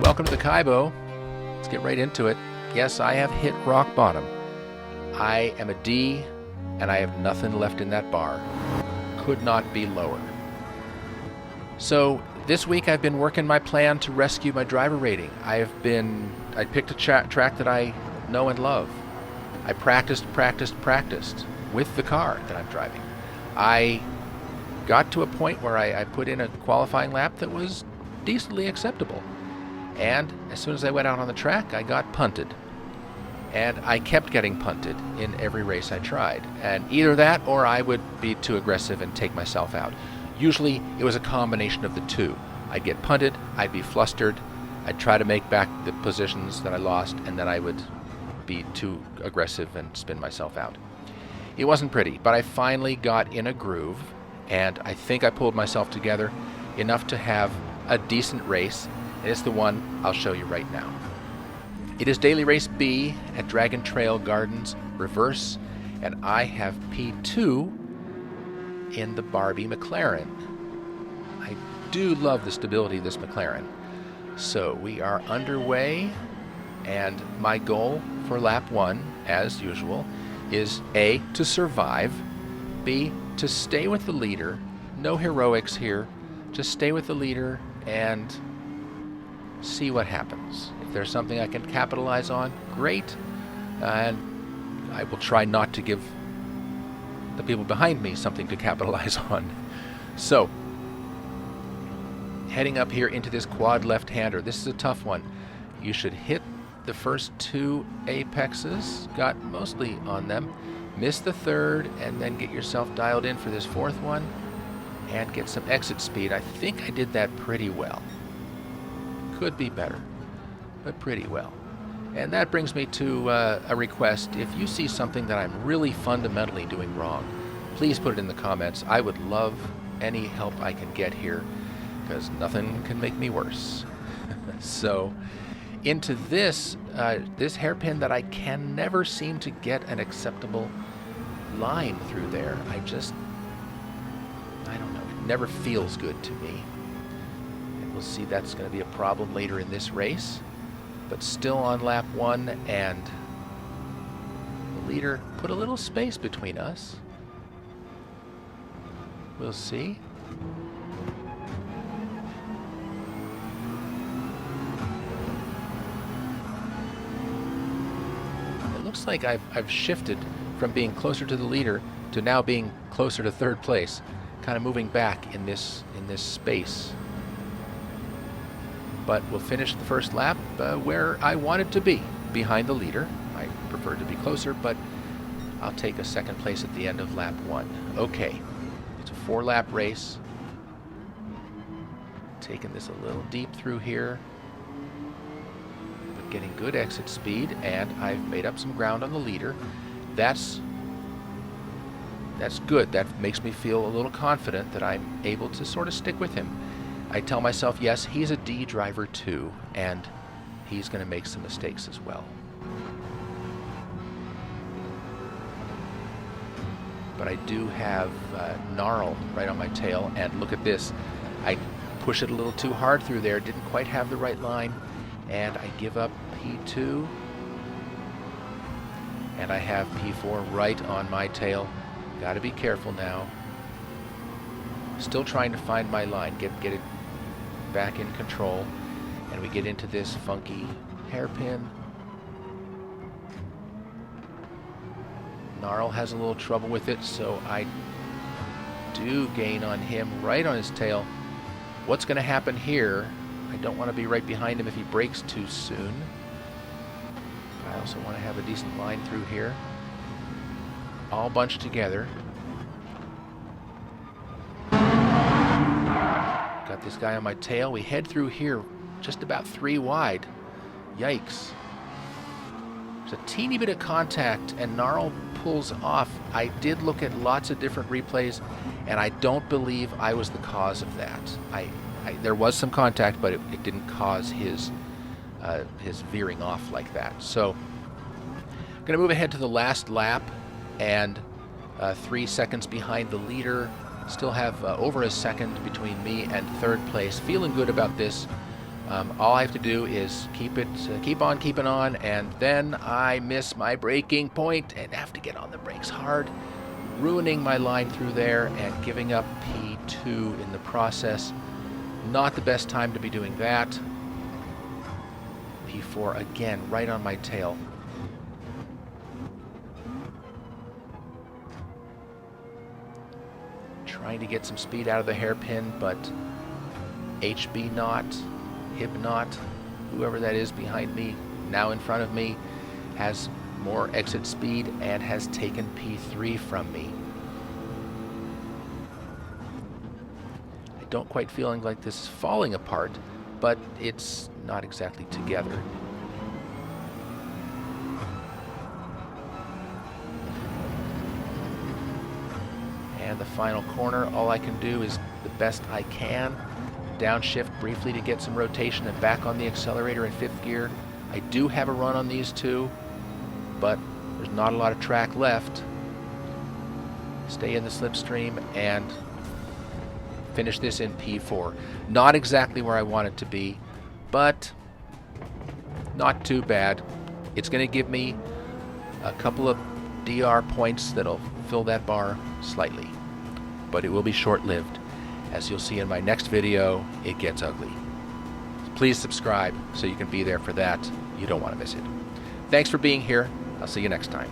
Welcome to the Kaibo. Let's get right into it. Yes, I have hit rock bottom. I am a D, and I have nothing left in that bar. Could not be lower. So this week I've been working my plan to rescue my driver rating. I picked a track that I know and love. I practiced with the car that I'm driving. I got to a point where I put in a qualifying lap that was decently acceptable. And as soon as I went out on the track, I got punted. And I kept getting punted in every race I tried. And either that or I would be too aggressive and take myself out. Usually it was a combination of the two. I'd get punted, I'd be flustered, I'd try to make back the positions that I lost, and then I would be too aggressive and spin myself out. It wasn't pretty, but I finally got in a groove, and I think I pulled myself together enough to have a decent race. And it's the one I'll show you right now. It is Daily Race B at Dragon Trail Gardens Reverse, and I have P2 in the Barbie McLaren. I do love the stability of this McLaren. So we are underway, and my goal for lap 1, as usual, is A, to survive, B, to stay with the leader. No heroics here. Just stay with the leader and see what happens. If there's something I can capitalize on, great. And I will try not to give the people behind me something to capitalize on. So, heading up here into this quad left-hander. This is a tough one. You should hit the first 2 apexes, got mostly on them, miss the third, and then get yourself dialed in for this 4th one and get some exit speed. I think I did that pretty well. Could be better, but pretty well. And that brings me to a request. If you see something that I'm really fundamentally doing wrong, please put it in the comments. I would love any help I can get here, because nothing can make me worse. So into this hairpin that I can never seem to get an acceptable line through there. I don't know, it never feels good to me. We'll see that's going to be a problem later in this race, but still on lap 1, and the leader put a little space between us. We'll see. It looks like I've shifted from being closer to the leader to now being closer to 3rd place, kind of moving back in this space. But we'll finish the first lap where I wanted to be, behind the leader. I prefer to be closer, but I'll take a 2nd place at the end of lap 1. Okay, it's a 4-lap race. Taking this a little deep through here, but getting good exit speed, and I've made up some ground on the leader. That's good. That makes me feel a little confident that I'm able to sort of stick with him. I tell myself, yes, he's a D driver too, and he's going to make some mistakes as well. But I do have Gnarl right on my tail, and look at this. I push it a little too hard through there, didn't quite have the right line, and I give up P2, and I have P4 right on my tail. Got to be careful now. Still trying to find my line, get it back in control, and we get into this funky hairpin. Gnarl has a little trouble with it, so I do gain on him right on his tail. What's going to happen here? I don't want to be right behind him if he brakes too soon. I also want to have a decent line through here. All bunched together. Got this guy on my tail. We head through here just about 3 wide. Yikes. There's a teeny bit of contact and Gnarl pulls off. I did look at lots of different replays, and I don't believe I was the cause of that. There was some contact, but it didn't cause his veering off like that. So I'm going to move ahead to the last lap, and 3 seconds behind the leader. Still have over a second between me and 3rd place. Feeling good about this. All I have to do is keep on keeping on, and then I miss my braking point and have to get on the brakes hard, ruining my line through there and giving up P2 in the process. Not the best time to be doing that. P4 again, right on my tail. Trying to get some speed out of the hairpin, but HB Knot, Hibnot, whoever that is behind me, now in front of me, has more exit speed and has taken P3 from me. I don't quite feeling like this is falling apart, but it's not exactly together. And the final corner, all I can do is the best I can. Downshift briefly to get some rotation and back on the accelerator in 5th gear. I do have a run on these two, but there's not a lot of track left. Stay in the slipstream and finish this in P4. Not exactly where I want it to be, but not too bad. It's going to give me a couple of DR points that'll fill that bar slightly, but it will be short-lived. As you'll see in my next video, it gets ugly. Please subscribe so you can be there for that. You don't want to miss it. Thanks for being here. I'll see you next time.